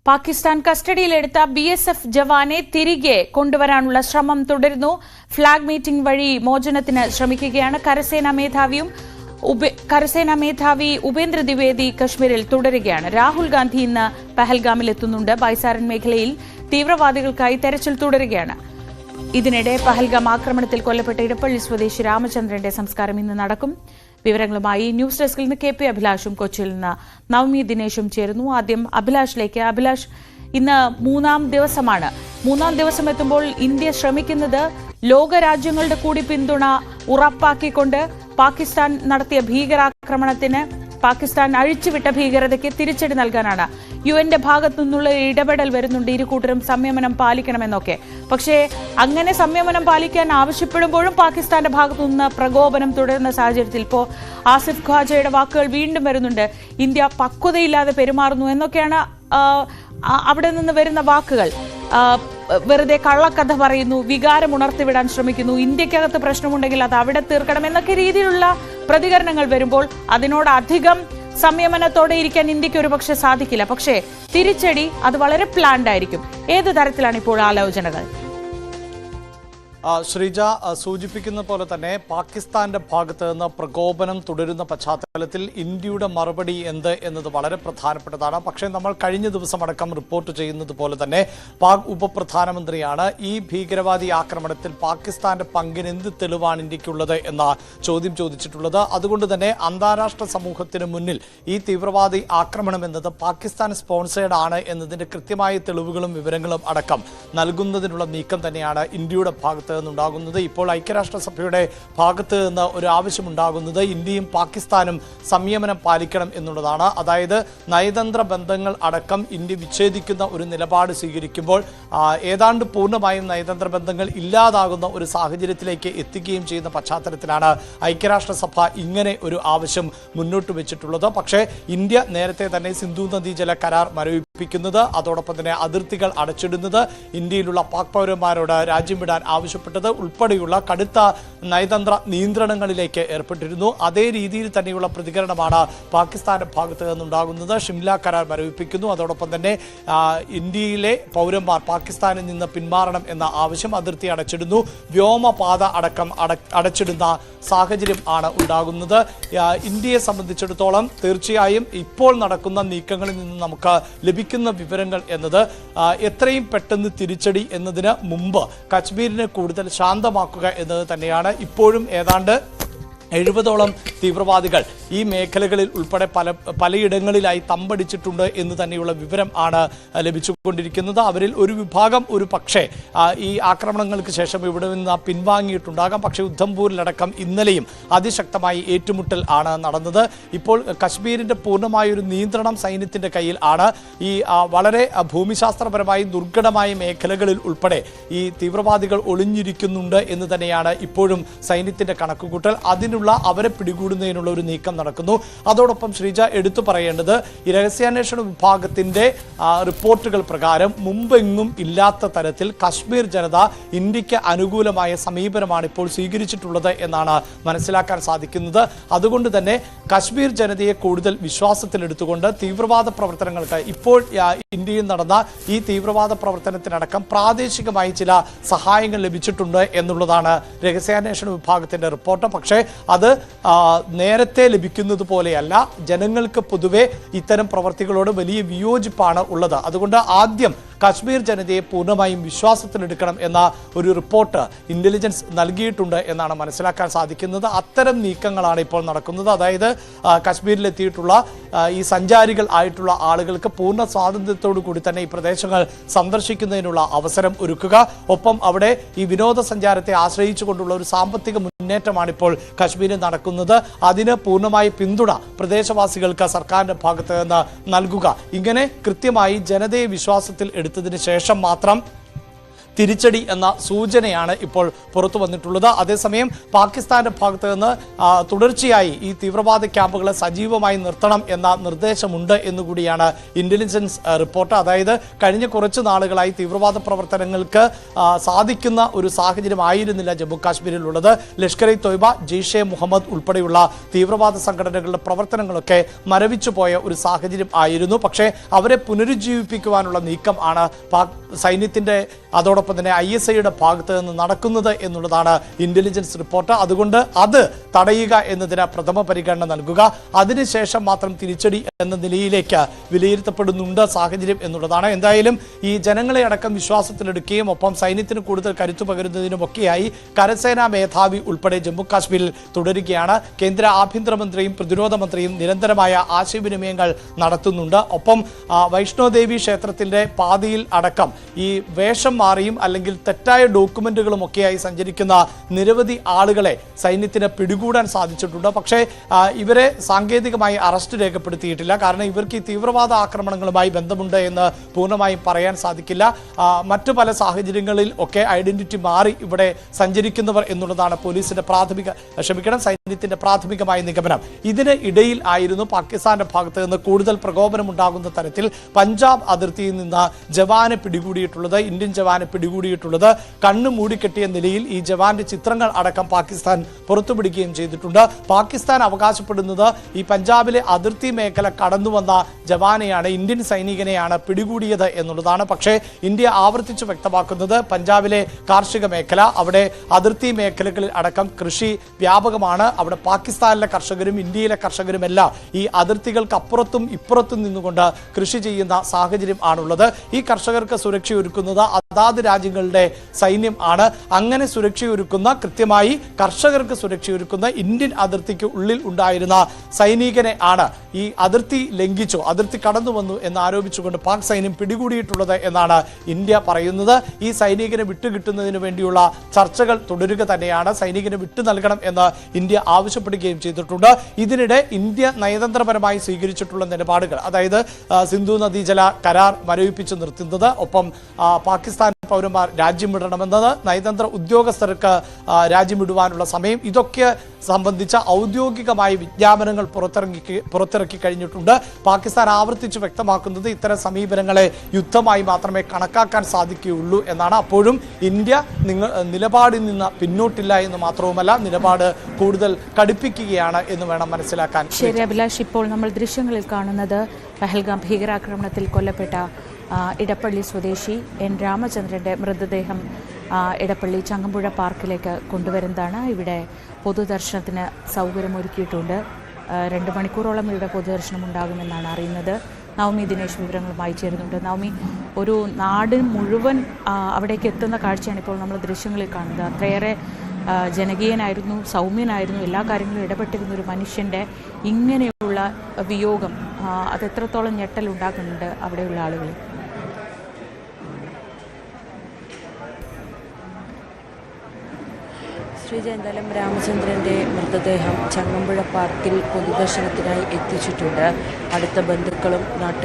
പാകിസ്ഥാൻ കസ്റ്റഡിയിലെടുത്ത BSF ജവാനെ തിരികെ കൊണ്ടുവരാനുള്ള ശ്രമം തുടരുന്നു. ഫ്ളാഗ് മീറ്റിംഗ് വഴി മോചനത്തിന് ശ്രമിക്കുകയാണ്. കരസേനാ മേധാവി ഉപേന്ദ്ര ദ്വിവേദി കശ്മീരിൽ തുടരുകയാണ്. രാഹുൽ ഗാന്ധി ഇന്ന് പഹൽഗാമിലെത്തുന്നുണ്ട്. ബൈസാരൻ മേഖലയിൽ തീവ്രവാദികൾക്കായി തെരച്ചിൽ തുടരുകയാണ്. ഇതിനിടെ പഹൽഗാം ആക്രമണത്തിൽ കൊല്ലപ്പെട്ട ഇടപ്പള്ളി സ്വദേശി രാമചന്ദ്രന്റെ സംസ്കാരം ഇന്ന് നടക്കും. വിവരങ്ങളുമായി ന്യൂസ് ഡെസ്കിൽ നിന്ന് KP അഭിലാഷും കൊച്ചിയിൽ നിന്ന് നവമി ദിനേശും ചേരുന്നു. ആദ്യം അഭിലാഷിലേക്ക്. അഭിലാഷ്, ഇന്ന് മൂന്നാം ദിവസം എത്തുമ്പോൾ ഇന്ത്യ ശ്രമിക്കുന്നത് ലോകരാജ്യങ്ങളുടെ കൂടി പിന്തുണ ഉറപ്പാക്കിക്കൊണ്ട് പാകിസ്ഥാൻ നടത്തിയ ഭീകരാക്രമണത്തിന്, പാകിസ്ഥാൻ അഴിച്ചുവിട്ട ഭീകരതയ്ക്ക് തിരിച്ചടി നൽകാനാണ്. UN ഭാഗത്തു നിന്നുള്ള ഇടപെടൽ വരുന്നുണ്ട്. ഇരുകൂട്ടരും സംയമനം പാലിക്കണമെന്നൊക്കെ. പക്ഷേ അങ്ങനെ സംയമനം പാലിക്കാൻ ആവശ്യപ്പെടുമ്പോഴും പാകിസ്ഥാന്റെ ഭാഗത്തു നിന്ന് പ്രകോപനം തുടരുന്ന സാഹചര്യത്തിൽ ഇപ്പോൾ ആസിഫ് ഖ്വാജയുടെ വാക്കുകൾ വീണ്ടും വരുന്നുണ്ട്. ഇന്ത്യ പക്വതയില്ലാതെ പെരുമാറുന്നു എന്നൊക്കെയാണ് അവിടെ നിന്ന് വരുന്ന വാക്കുകൾ. വെറുതെ കള്ളക്കഥ പറയുന്നു, വികാരം ഉണർത്തിവിടാൻ ശ്രമിക്കുന്നു, ഇന്ത്യക്കകത്ത് പ്രശ്നമുണ്ടെങ്കിൽ അത് അവിടെ തീർക്കണം എന്നൊക്കെ രീതിയിലുള്ള പ്രതികരണങ്ങൾ വരുമ്പോൾ അതിനോടധികം സംയമനത്തോടെ ഇരിക്കാൻ ഇന്ത്യക്ക് ഒരുപക്ഷെ സാധിക്കില്ല. പക്ഷേ തിരിച്ചടി അത് വളരെ പ്ലാൻഡ് ആയിരിക്കും. ഏത് തരത്തിലാണ് ഇപ്പോൾ ആലോചനകൾ? ശ്രീജ സൂചിപ്പിക്കുന്ന പോലെ തന്നെ പാകിസ്ഥാന്റെ ഭാഗത്ത് നിന്ന് പ്രകോപനം തുടരുന്ന പശ്ചാത്തലത്തിൽ ഇന്ത്യയുടെ മറുപടി എന്ത് എന്നത് വളരെ പ്രധാനപ്പെട്ടതാണ്. പക്ഷേ നമ്മൾ കഴിഞ്ഞ ദിവസം അടക്കം റിപ്പോർട്ട് ചെയ്യുന്നത് പോലെ തന്നെ പാക് ഉപപ്രധാനമന്ത്രിയാണ് ഈ ഭീകരവാദി ആക്രമണത്തിൽ പാകിസ്ഥാന്റെ പങ്കിന് എന്ത് തെളിവാണ് ഇന്ത്യക്കുള്ളത് എന്ന ചോദ്യം ചോദിച്ചിട്ടുള്ളത്. അതുകൊണ്ട് തന്നെ അന്താരാഷ്ട്ര സമൂഹത്തിന് മുന്നിൽ ഈ തീവ്രവാദി ആക്രമണം എന്നത് പാകിസ്ഥാൻ സ്പോൺസേഡ് ആണ് എന്നതിന്റെ കൃത്യമായ തെളിവുകളും വിവരങ്ങളും അടക്കം നൽകുന്നതിനുള്ള നീക്കം തന്നെയാണ് ഇന്ത്യയുടെ ഭാഗത്ത് നിന്നുണ്ടാകുന്നത്. ഇപ്പോൾ ഐക്യരാഷ്ട്രസഭയുടെ ഭാഗത്ത് നിന്ന് ഒരു ആവശ്യമുണ്ടാകുന്നത് ഇന്ത്യയും പാകിസ്ഥാനും സംയമനം പാലിക്കണം എന്നുള്ളതാണ്. അതായത് നയതന്ത്ര ബന്ധങ്ങൾ അടക്കം ഇന്ത്യ വിച്ഛേദിക്കുന്ന ഒരു നിലപാട് സ്വീകരിക്കുമ്പോൾ ഏതാണ്ട് പൂർണ്ണമായും നയതന്ത്ര ബന്ധങ്ങൾ ഇല്ലാതാകുന്ന ഒരു സാഹചര്യത്തിലേക്ക് എത്തിക്കുകയും ചെയ്യുന്ന പശ്ചാത്തലത്തിലാണ് ഐക്യരാഷ്ട്രസഭ ഇങ്ങനെ ഒരു ആവശ്യം മുന്നോട്ട് വെച്ചിട്ടുള്ളത്. പക്ഷേ ഇന്ത്യ നേരത്തെ തന്നെ സിന്ധു നദീജല കരാർ മരവിപ്പിക്കുന്നത്, അതോടൊപ്പം തന്നെ അതിർത്തികൾ അടച്ചിടുന്നത്, ഇന്ത്യയിലുള്ള പാക് പൗരന്മാരോട് രാജ്യം വിടാൻ ആവശ്യപ്പെട്ടത് ഉൾപ്പെടെയുള്ള കടുത്ത നയതന്ത്ര നിയന്ത്രണങ്ങളിലേക്ക് ഏർപ്പെട്ടിരുന്നു. അതേ രീതിയിൽ തന്നെയുള്ള പ്രതികരണമാണ് പാകിസ്ഥാന്റെ ഭാഗത്ത് നിന്നുണ്ടാകുന്നത്. ഷിംല കരാർ മരവിപ്പിക്കുന്നു, അതോടൊപ്പം തന്നെ ഇന്ത്യയിലെ പൗരന്മാർ പാകിസ്ഥാനിൽ നിന്ന് പിന്മാറണം എന്ന ആവശ്യം, അതിർത്തി അടച്ചിടുന്നു, വ്യോമപാത അടക്കം അടച്ചിടുന്ന സാഹചര്യം ആണ് ഉണ്ടാകുന്നത്. ഇന്ത്യയെ സംബന്ധിച്ചിടത്തോളം തീർച്ചയായും ഇപ്പോൾ നടക്കുന്ന നീക്കങ്ങളിൽ നിന്ന് നമുക്ക് ലഭിക്കുന്ന വിവരങ്ങൾ എന്നത് എത്രയും പെട്ടെന്ന് തിരിച്ചടി എന്നതിന് മുമ്പ് കശ്മീരിനെ കൂടുതൽ ശാന്തമാക്കുക എന്നത് തന്നെയാണ്. ഇപ്പോഴും ഏതാണ്ട് 70ഓളം തീവ്രവാദികൾ ഈ മേഖലകളിൽ ഉൾപ്പെടെ പലയിടങ്ങളിലായി തമ്പടിച്ചിട്ടുണ്ട് എന്ന് തന്നെയുള്ള വിവരം ആണ് ലഭിച്ചുകൊണ്ടിരിക്കുന്നത്. അവരിൽ ഒരു വിഭാഗം ഒരു പക്ഷേ ഈ ആക്രമണങ്ങൾക്ക് ശേഷം ഇവിടെ നിന്ന് പിൻവാങ്ങിയിട്ടുണ്ടാകാം. പക്ഷേ ഉദ്ധംപൂരിലടക്കം ഇന്നലെയും അതിശക്തമായി ഏറ്റുമുട്ടൽ ആണ് നടന്നത്. ഇപ്പോൾ കശ്മീരിൻ്റെ പൂർണ്ണമായൊരു നിയന്ത്രണം സൈന്യത്തിൻ്റെ കയ്യിൽ ആണ്. ഈ വളരെ ഭൂമിശാസ്ത്രപരമായി ദുർഘടമായ മേഖലകളിൽ ഉൾപ്പെടെ ഈ തീവ്രവാദികൾ ഒളിഞ്ഞിരിക്കുന്നുണ്ട് എന്ന് തന്നെയാണ് ഇപ്പോഴും സൈന്യത്തിൻ്റെ കണക്കുകൂട്ടൽ. അവരെ പിടികൂടുന്നതിനുള്ള ഒരു നീക്കം നടക്കുന്നു. അതോടൊപ്പം ശ്രീജ എടുത്തു പറയേണ്ടത്, ഈ രഹസ്യാന്വേഷണ വിഭാഗത്തിന്റെ റിപ്പോർട്ടുകൾ പ്രകാരം മുമ്പെങ്ങും ഇല്ലാത്ത തരത്തിൽ കശ്മീർ ജനത ഇന്ത്യക്ക് അനുകൂലമായ സമീപനമാണ് ഇപ്പോൾ സ്വീകരിച്ചിട്ടുള്ളത് എന്നാണ് മനസ്സിലാക്കാൻ സാധിക്കുന്നത്. അതുകൊണ്ട് തന്നെ കശ്മീർ ജനതയെ കൂടുതൽ വിശ്വാസത്തിലെടുത്തുകൊണ്ട് തീവ്രവാദ പ്രവർത്തനങ്ങൾക്ക് ഇപ്പോൾ ഇന്ത്യയിൽ നടന്ന ഈ തീവ്രവാദ പ്രവർത്തനത്തിനടക്കം പ്രാദേശികമായി ചില സഹായങ്ങൾ ലഭിച്ചിട്ടുണ്ട് എന്നുള്ളതാണ് രഹസ്യാന്വേഷണ വിഭാഗത്തിന്റെ റിപ്പോർട്ട്. പക്ഷേ അത് നേരത്തെ ലഭിക്കുന്നത് പോലെയല്ല. ജനങ്ങൾക്ക് പൊതുവെ ഇത്തരം പ്രവർത്തികളോട് വലിയ വിയോജിപ്പാണ് ഉള്ളത്. അതുകൊണ്ട് ആദ്യം കശ്മീർ ജനതയെ പൂർണ്ണമായും വിശ്വാസത്തിലെടുക്കണം എന്ന ഒരു റിപ്പോർട്ട് ഇന്റലിജൻസ് നൽകിയിട്ടുണ്ട് എന്നാണ് മനസ്സിലാക്കാൻ സാധിക്കുന്നത്. അത്തരം നീക്കങ്ങളാണ് ഇപ്പോൾ നടക്കുന്നത്. അതായത് കശ്മീരിലെത്തിയിട്ടുള്ള ഈ സഞ്ചാരികൾ ആയിട്ടുള്ള ആളുകൾക്ക് പൂർണ്ണ സ്വാതന്ത്ര്യത്തോടു കൂടി തന്നെ ഈ പ്രദേശങ്ങൾ സന്ദർശിക്കുന്നതിനുള്ള അവസരം ഒരുക്കുക. ഒപ്പം അവിടെ ഈ വിനോദസഞ്ചാരത്തെ ആശ്രയിച്ചുകൊണ്ടുള്ള ഒരു സാമ്പത്തിക മുന്നേറ്റമാണ് ഇപ്പോൾ കശ്മീരിൽ നടക്കുന്നത്. അതിന് പൂർണ്ണമായി പിന്തുണ പ്രദേശവാസികൾക്ക് സർക്കാരിന്റെ ഭാഗത്ത് നിന്ന് നൽകുക. ഇങ്ങനെ കൃത്യമായി ജനതയെ വിശ്വാസത്തിൽ എടുത്തതിന് ശേഷം മാത്രം തിരിച്ചടി എന്ന സൂചനയാണ് ഇപ്പോൾ പുറത്തു വന്നിട്ടുള്ളത്. അതേസമയം പാകിസ്ഥാന്റെ ഭാഗത്ത് നിന്ന് തുടർച്ചയായി ഈ തീവ്രവാദ ക്യാമ്പുകളെ സജീവമായി നിർത്തണം എന്ന നിർദ്ദേശമുണ്ട് എന്നുകൂടിയാണ് ഇന്റലിജൻസ് റിപ്പോർട്ട്. അതായത് കഴിഞ്ഞ കുറച്ച് നാളുകളായി തീവ്രവാദ പ്രവർത്തനങ്ങൾക്ക് സാധിക്കുന്ന ഒരു സാഹചര്യം ആയിരുന്നില്ല ജമ്മു കാശ്മീരിലുള്ളത്. ലഷ്കർ ഇ തോയ്ബ, ജെയ്ഷെ മുഹമ്മദ് ഉൾപ്പെടെയുള്ള തീവ്രവാദ സംഘടനകളുടെ പ്രവർത്തനങ്ങളൊക്കെ മരവിച്ചു പോയ ഒരു സാഹചര്യം ആയിരുന്നു. പക്ഷേ അവരെ പുനരുജ്ജീവിപ്പിക്കുവാനുള്ള നീക്കം ആണ് സൈന്യത്തിന്റെ അതോടൊപ്പം തന്നെ ISIയുടെ ഭാഗത്ത് നിന്ന് നടക്കുന്നത് എന്നുള്ളതാണ് ഇന്റലിജൻസ് റിപ്പോർട്ട്. അതുകൊണ്ട് അത് തടയുക എന്നതിന് പ്രഥമ പരിഗണന നൽകുക, അതിനുശേഷം മാത്രം തിരിച്ചടി എന്ന നിലയിലേക്ക് വിലയിരുത്തപ്പെടുന്നുണ്ട് സാഹചര്യം എന്നുള്ളതാണ്. എന്തായാലും ഈ ജനങ്ങളെ അടക്കം വിശ്വാസത്തിലെടുക്കുകയും ഒപ്പം സൈന്യത്തിന് കൂടുതൽ കരുത്തു പകരുന്നതിനുമൊക്കെയായി കരസേനാ മേധാവി ഉൾപ്പെടെ ജമ്മു കാശ്മീരിൽ തുടരുകയാണ്. കേന്ദ്ര ആഭ്യന്തരമന്ത്രിയും പ്രതിരോധ മന്ത്രിയും നിരന്തരമായ ആശയവിനിമയങ്ങൾ നടത്തുന്നുണ്ട്. ഒപ്പം വൈഷ്ണോദേവി ക്ഷേത്രത്തിന്റെ പാതിയിൽ അടക്കം ഈ വേഷം മാറിയും അല്ലെങ്കിൽ തെറ്റായ ഡോക്യുമെന്റുകളും ഒക്കെയായി സഞ്ചരിക്കുന്ന നിരവധി ആളുകളെ സൈന്യത്തിന് പിടികൂടാൻ സാധിച്ചിട്ടുണ്ട്. പക്ഷേ ഇവരെ സാങ്കേതികമായി അറസ്റ്റ് രേഖപ്പെടുത്തിയിട്ടില്ല. കാരണം ഇവർക്ക് ഈ തീവ്രവാദ ആക്രമണങ്ങളുമായി ബന്ധമുണ്ട് എന്ന് പൂർണ്ണമായും പറയാൻ സാധിക്കില്ല. മറ്റു പല സാഹചര്യങ്ങളിൽ ഒക്കെ ഐഡന്റിറ്റി മാറി ഇവിടെ സഞ്ചരിക്കുന്നവർ എന്നുള്ളതാണ് സൈന്യത്തിന്റെ പ്രാഥമികമായ നിഗമനം. ഇതിന് ഇടയിൽ ആയിരുന്നു പാകിസ്ഥാന്റെ ഭാഗത്ത് നിന്ന് കൂടുതൽ പ്രകോപനമുണ്ടാകുന്ന തരത്തിൽ പഞ്ചാബ് അതിർത്തിയിൽ നിന്ന് ജവാനെ പിടികൂടിയിട്ടുള്ളത്, ഇന്ത്യൻ ജവാനെ പിടികൂടിയിട്ടുള്ളത്. കണ്ണു മൂടിക്കെട്ടിയ നിലയിൽ ഈ ജവാന്റെ ചിത്രങ്ങൾ അടക്കം പാകിസ്ഥാൻ പുറത്തുപിടിക്കുകയും ചെയ്തിട്ടുണ്ട്. പാകിസ്ഥാൻ അവകാശപ്പെടുന്നത് ഈ പഞ്ചാബിലെ അതിർത്തി മേഖല കടന്നുവന്ന ജവാനെയാണ്, ഇന്ത്യൻ സൈനികനെയാണ് പിടികൂടിയത് എന്നുള്ളതാണ്. പക്ഷേ ഇന്ത്യ ആവർത്തിച്ച് വ്യക്തമാക്കുന്നത് പഞ്ചാബിലെ കാർഷിക മേഖല, അവിടെ അതിർത്തി മേഖലകളിൽ അടക്കം കൃഷി വ്യാപകമാണ്. അവിടെ പാകിസ്ഥാനിലെ കർഷകരും ഇന്ത്യയിലെ കർഷകരുമെല്ലാം ഈ അതിർത്തികൾക്ക് അപ്പുറത്തും ഇപ്പുറത്തും നിന്നുകൊണ്ട് കൃഷി ചെയ്യുന്ന സാഹചര്യം ആണുള്ളത്. ഈ കർഷകർക്ക് സുരക്ഷയൊരുക്കുന്നത് അതാത് രാജ്യങ്ങളുടെ സൈന്യം ആണ്. അങ്ങനെ സുരക്ഷയൊരുക്കുന്ന, കൃത്യമായി കർഷകർക്ക് സുരക്ഷയൊരുക്കുന്ന ഇന്ത്യൻ അതിർത്തിക്ക് ഉള്ളിൽ ഉണ്ടായിരുന്ന സൈനികനെ ആണ് ഈ അതിർത്തി ലംഘിച്ചു, അതിർത്തി കടന്നു വന്നു എന്ന് ആരോപിച്ചുകൊണ്ട് പാക് സൈന്യം പിടികൂടിയിട്ടുള്ളത് എന്നാണ് ഇന്ത്യ പറയുന്നത്. ഈ സൈനികനെ വിട്ടുകിട്ടുന്നതിന് വേണ്ടിയുള്ള ചർച്ചകൾ തുടരുക തന്നെയാണ്. സൈനികനെ വിട്ടു നൽകണം എന്ന് ഇന്ത്യ ആവശ്യപ്പെടുകയും ചെയ്തിട്ടുണ്ട്. ഇതിനിടെ ഇന്ത്യ നയതന്ത്രപരമായി സ്വീകരിച്ചിട്ടുള്ള നിലപാടുകൾ, അതായത് സിന്ധു നദീജല കരാർ മരവിപ്പിച്ച് നിർത്തുന്നത്, ഒപ്പം പാകിസ്ഥാൻ പൗരന്മാർ രാജ്യം വിടണമെന്നത്, നയതന്ത്ര ഉദ്യോഗസ്ഥർക്ക് രാജ്യം വിടുവാനുള്ള സമയം, ഇതൊക്കെ സംബന്ധിച്ച ഔദ്യോഗികമായ വിജ്ഞാപനങ്ങൾ പുറത്തിറക്കി കഴിഞ്ഞിട്ടുണ്ട്. പാകിസ്ഥാൻ ആവർത്തിച്ച് വ്യക്തമാക്കുന്നത് ഇത്തരം സമീപനങ്ങളെ യുദ്ധമായി മാത്രമേ കണക്കാക്കാൻ സാധിക്കുകയുള്ളൂ എന്നാണ്. അപ്പോഴും ഇന്ത്യ നിലപാടിൽ നിന്ന് പിന്നോട്ടില്ല എന്ന് മാത്രവുമല്ല, നിലപാട് കൂടുതൽ കടുപ്പിക്കുകയാണ് എന്ന് വേണം മനസ്സിലാക്കാൻ. ശരി അഭിലാഷ്, ഇപ്പോൾ നമ്മൾ ദൃശ്യങ്ങളിൽ കാണുന്നത് പഹൽഗാം ഭീകരാക്രമണത്തിൽ കൊല്ലപ്പെട്ട ഇടപ്പള്ളി സ്വദേശി N. രാമചന്ദ്രൻ്റെ മൃതദേഹം ഇടപ്പള്ളി ചങ്ങമ്പുഴ പാർക്കിലേക്ക് കൊണ്ടുവരുന്നതാണ്. ഇവിടെ പൊതുദർശനത്തിന് സൗകര്യമൊരുക്കിയിട്ടുണ്ട്. 2 മണിക്കൂറോളം ഇവിടെ പൊതുദർശനം ഉണ്ടാകുമെന്നാണ് അറിയുന്നത്. നവമി ദിനേശ് വിവരങ്ങളുമായി ചേരുന്നുണ്ട്. നവമി, ഒരു നാട് മുഴുവൻ അവിടേക്ക് എത്തുന്ന കാഴ്ചയാണ് ഇപ്പോൾ നമ്മൾ ദൃശ്യങ്ങളിൽ കാണുന്നത്. അത്രയേറെ ജനകീയനായിരുന്നു, സൗമ്യനായിരുന്നു, എല്ലാ കാര്യങ്ങളും ഇടപെട്ടിരുന്ന ഒരു മനുഷ്യൻ്റെ ഇങ്ങനെയുള്ള വിയോഗം അത് എത്രത്തോളം ഞെട്ടലുണ്ടാക്കുന്നുണ്ട് അവിടെയുള്ള ആളുകളിൽ? ശ്രീജ, എന്തായാലും രാമചന്ദ്രൻ്റെ മൃതദേഹം ചങ്ങമ്പുഴ പാർക്കിൽ പൊതുദർശനത്തിനായി എത്തിച്ചിട്ടുണ്ട്. അടുത്ത ബന്ധുക്കളും